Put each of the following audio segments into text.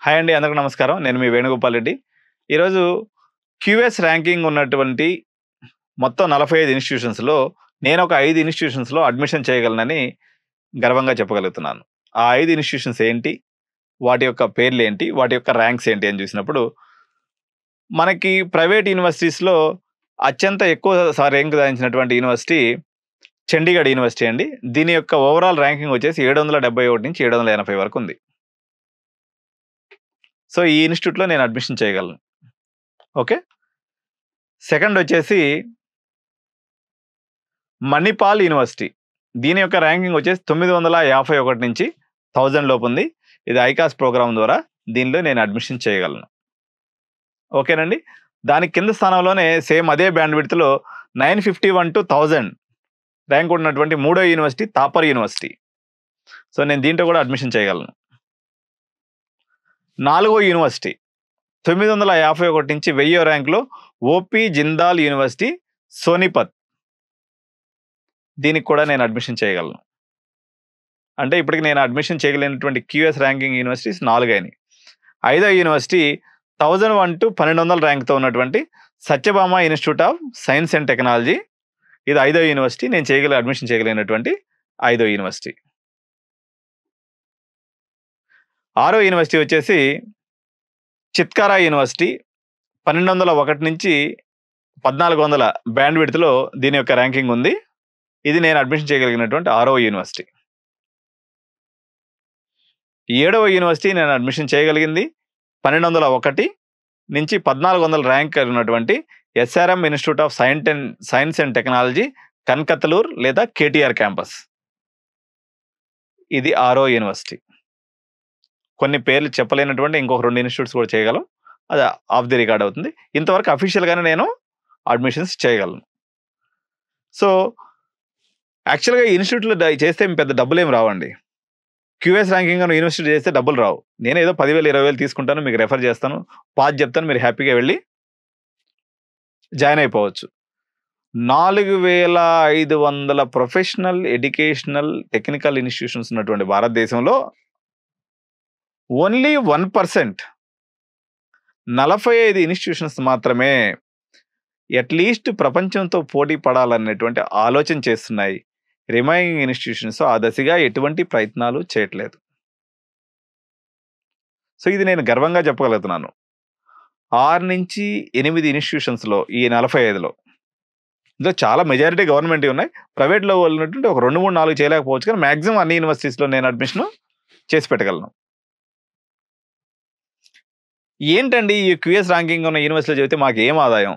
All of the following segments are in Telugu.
హాయ్ అండి, అందరికీ నమస్కారం. నేను మీ వేణుగోపాల్ రెడ్డి. ఈరోజు క్యూఎస్ ర్యాంకింగ్ ఉన్నటువంటి మొత్తం 45 ఇన్‌స్టిట్యూషన్స్‌లో నేనొక 5 ఇన్‌స్టిట్యూషన్స్‌లో అడ్మిషన్ చేయగలనని గర్వంగా చెప్పగలుగుతున్నాను. ఆ 5 ఇన్‌స్టిట్యూషన్స్ ఏంటి? వాటి యొక్క పేర్లేంటి? వాటి యొక్క ర్యాంక్స్ ఏంటి అని చూసినప్పుడు, మనకి ప్రైవేట్ యూనివర్సిటీస్‌లో అత్యంత ఎక్కువ ర్యాంక్ సాధించినటువంటి యూనివర్సిటీ చండీగఢ్ యూనివర్సిటీ అండి. దీని యొక్క ఓవరాల్ ర్యాంకింగ్ వచ్చేసి 771 నుంచి 780 వరకు ఉంది. సో, ఈ ఇన్‌స్టిట్యూట్‌లో నేను అడ్మిషన్ చేయగలను. ఓకే. సెకండ్ వచ్చేసి మణిపాల్ యూనివర్సిటీ. దీని యొక్క ర్యాంకింగ్ వచ్చేసి 951 నుంచి 1000 లోపు ఉంది. ఇది ఐకాస్ ప్రోగ్రామ్ ద్వారా దీనిలో నేను అడ్మిషన్ చేయగలను. ఓకేనండి. దాని కింద స్థానంలోనే సేమ్ అదే బ్యాండ్ విడ్త్‌లో 951-1000 ర్యాంక్ ఉన్నటువంటి మూడో యూనివర్సిటీ థాపర్ యూనివర్సిటీ. సో, నేను దీంట్లో కూడా అడ్మిషన్ చేయగలను. నాలుగో యూనివర్సిటీ 951 నుంచి 1000 ర్యాంక్‌లో ఓపీ జిందాల్ యూనివర్సిటీ సోనిపత్. దీనికి కూడా నేను అడ్మిషన్ చేయగలను. అంటే ఇప్పటికి నేను అడ్మిషన్ చేయగలిగినటువంటి క్యూఎస్ ర్యాంకింగ్ యూనివర్సిటీస్ 4 అయినాయి. ఐదో యూనివర్సిటీ 1001-1200 ర్యాంక్‌తో ఉన్నటువంటి Satyabhama institute of Science and technology. ఇది ఐదో యూనివర్సిటీ. నేను అడ్మిషన్ చేయగలిగినటువంటి ఐదో యూనివర్సిటీ. ఆరో యూనివర్సిటీ వచ్చేసి చిత్కారా యూనివర్సిటీ 1201 నుంచి 1400 బ్యాండ్ విడ్త్‌లో దీని యొక్క ర్యాంకింగ్ ఉంది. ఇది నేను అడ్మిషన్ చేయగలిగినటువంటి ఆరో యూనివర్సిటీ. ఏడవ యూనివర్సిటీ నేను అడ్మిషన్ చేయగలిగింది 1201 నుంచి 1400 ర్యాంక్ ఉన్నటువంటి SRM Institute of Science and Technology Kattankulathur లేదా కేటీఆర్ క్యాంపస్. ఇది ఆరో యూనివర్సిటీ. కొన్ని పేర్లు చెప్పలేనటువంటి ఇంకొక 2 ఇన్‌స్టిట్యూట్స్ కూడా చేయగలం. అది ఆఫ్ ది రికార్డ్ అవుతుంది. ఇంతవరకు అఫీషియల్‌గానే నేను అడ్మిషన్స్ చేయగలను. సో, యాక్చువల్‌గా ఈ ఇన్‌స్టిట్యూట్‌లో చేస్తే పెద్ద డబ్బులేమి రావండి. క్యూఎస్ ర్యాంకింగ్ అని యూనివర్సిటీ చేస్తే డబ్బులు రావు. నేనేదో 10,000, 20,000 తీసుకుంటాను, మీకు రెఫర్ చేస్తాను, పాత్ చెప్తాను, మీరు హ్యాపీగా వెళ్ళి జాయిన్ అయిపోవచ్చు. 4500 ప్రొఫెషనల్, ఎడ్యుకేషనల్, టెక్నికల్ ఇన్‌స్టిట్యూషన్స్ ఉన్నటువంటి భారతదేశంలో ఓన్లీ 1% 45 ఇన్‌స్టిట్యూషన్స్ మాత్రమే అట్‌లీస్ట్ ప్రపంచంతో పోటీ పడాలనేటువంటి ఆలోచన చేస్తున్నాయి. రిమైనింగ్ ఇన్‌స్టిట్యూషన్స్ ఆ దశగా ఎటువంటి ప్రయత్నాలు చేయట్లేదు. సో, ఇది నేను గర్వంగా చెప్పగలుగుతున్నాను. 6 నుంచి 8 ఇన్‌స్టిట్యూషన్స్‌లో ఈ 45లో ఇందులో చాలా మెజారిటీ గవర్నమెంట్‌వి ఉన్నాయి. ప్రైవేట్‌లో ఉన్నటువంటి ఒక 2, 3, 4 చేయలేకపోవచ్చు, కానీ మాక్సిమం అన్ని యూనివర్సిటీస్‌లో నేను అడ్మిషన్ చేసి పెట్టగలను. ఏంటండి ఈ క్యూఎస్ ర్యాంకింగ్ ఉన్న యూనివర్సిటీలో చదివితే మాకు ఏం ఆదాయం?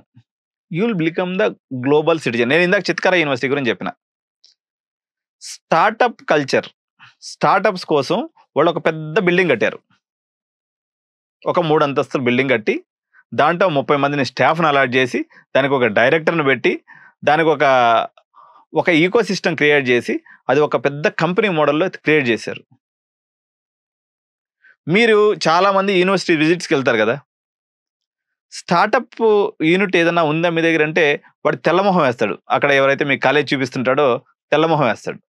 You will become the global citizen. నేను ఇందాక చిత్కారా యూనివర్సిటీ గురించి చెప్పిన. స్టార్టప్ కల్చర్, స్టార్టప్స్ కోసం వాళ్ళు ఒక పెద్ద బిల్డింగ్ కట్టారు. ఒక 3 అంతస్తుల బిల్డింగ్ కట్టి దాంట్లో 30 మందిని స్టాఫ్‌ని అలాట్ చేసి, దానికి ఒక డైరెక్టర్‌ని పెట్టి, దానికి ఒక ఈకో సిస్టమ్ క్రియేట్ చేసి, అది ఒక పెద్ద కంపెనీ మోడల్‌లో క్రియేట్ చేశారు. మీరు చాలామంది యూనివర్సిటీ విజిట్స్‌కి వెళ్తారు కదా! స్టార్టప్ యూనిట్ ఏదైనా ఉందా మీ దగ్గర అంటే వాడు తెల్లమొహం వేస్తాడు. అక్కడ ఎవరైతే మీకు కాలేజ్ చూపిస్తుంటాడో తెల్లమొహం వేస్తాడు.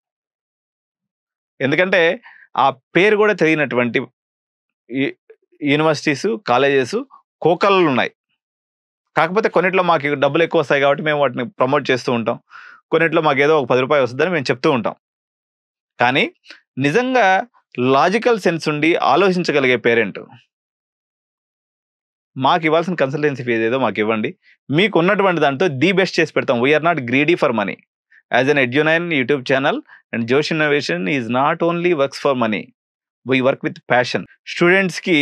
ఎందుకంటే ఆ పేరు కూడా తెలియనటువంటి యూనివర్సిటీస్, కాలేజెస్ కోకొల్లలు ఉన్నాయి. కాకపోతే కొన్నిట్లో మాకు డబ్బులు ఎక్కువ వస్తాయి కాబట్టి మేము వాటిని ప్రమోట్ చేస్తూ ఉంటాం. కొన్నిట్లో మాకు ఏదో ఒక ₹10 వస్తుందని మేము చెప్తూ ఉంటాం. కానీ నిజంగా లాజికల్ సెన్స్ ఉండి ఆలోచించగలిగే పేరెంట్, మాకు ఇవ్వాల్సిన కన్సల్టెన్సీ ఫీజ్ ఏదో మాకు ఇవ్వండి, మీకు ఉన్నటువంటి దాంట్లో ది బెస్ట్ చేసి పెడతాం. We are not greedy for money. As an Edunine YouTube channel and Josh innovation is not only works for money, we work with passion. స్టూడెంట్స్‌కి,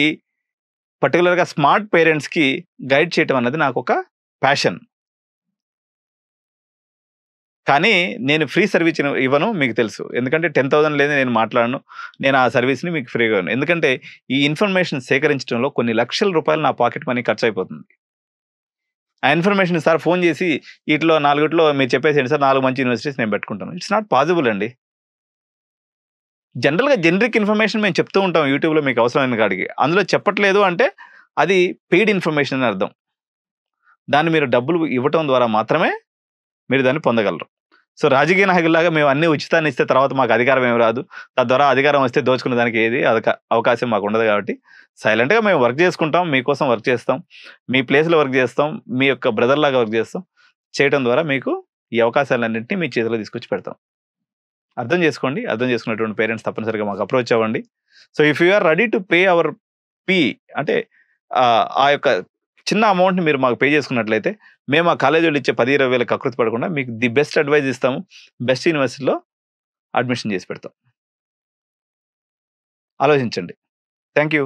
పర్టికులర్‌గా స్మార్ట్ పేరెంట్స్‌కి గైడ్ చేయటం అన్నది నాకు ఒక ప్యాషన్. కానీ నేను ఫ్రీ సర్వీస్ ఇవ్వను, మీకు తెలుసు. ఎందుకంటే 10,000 లేనిదే నేను మాట్లాడను. నేను ఆ సర్వీస్‌ని మీకు ఫ్రీగా ఇవ్వను. ఎందుకంటే ఈ ఇన్ఫర్మేషన్ సేకరించడంలో కొన్ని లక్షల రూపాయలు నా పాకెట్ మనీ ఖర్చు అయిపోతుంది. ఆ ఇన్ఫర్మేషన్ సార్ ఫోన్ చేసి వీటిలో 4 మీరు చెప్పేసేయండి సార్, 4 మంచి యూనివర్సిటీస్ నేను పెట్టుకుంటాను. ఇట్స్ నాట్ పాసిబుల్ అండి. జనరల్‌గా జనరిక్ ఇన్ఫర్మేషన్ మేము చెప్తూ ఉంటాం యూట్యూబ్‌లో మీకు అవసరమైన కాడికి. అందులో చెప్పట్లేదు అంటే అది పెయిడ్ ఇన్ఫర్మేషన్ అని అర్థం. దాన్ని మీరు డబ్బులు ఇవ్వటం ద్వారా మాత్రమే మీరు దాన్ని పొందగలరు. సో రాజకీయ నాయకుల్లాగా మేము అన్ని ఉచితాన్ని ఇస్తే తర్వాత మాకు అధికారం ఏమి రాదు, తద్వారా అధికారం వస్తే దోచుకునే దానికి ఏది అవకాశం మాకు ఉండదు. కాబట్టి సైలెంట్గా మేము వర్క్ చేసుకుంటాం, మీకోసం వర్క్ చేస్తాం, మీ ప్లేస్లో వర్క్ చేస్తాం, మీ యొక్క బ్రదర్ లాగా వర్క్ చేస్తాం. చేయడం ద్వారా మీకు ఈ అవకాశాలన్నింటినీ మీ చేతిలో తీసుకొచ్చి పెడతాం. అర్థం చేసుకోండి. అర్థం చేసుకున్నటువంటి పేరెంట్స్ తప్పనిసరిగా మాకు అప్రోచ్ అవ్వండి. So if you are ready to pay our fee, అంటే ఆ యొక్క చిన్న అమౌంట్ని మీరు మాకు పే చేసుకున్నట్లయితే మేము ఆ కాలేజీ వాళ్ళు ఇచ్చే 10-20 వేలకు కకృతి పడకుండా మీకు ది బెస్ట్ అడ్వైజ్ ఇస్తాము, బెస్ట్ యూనివర్సిటీలో అడ్మిషన్ చేసి పెడతాం. ఆలోచించండి. Thank you.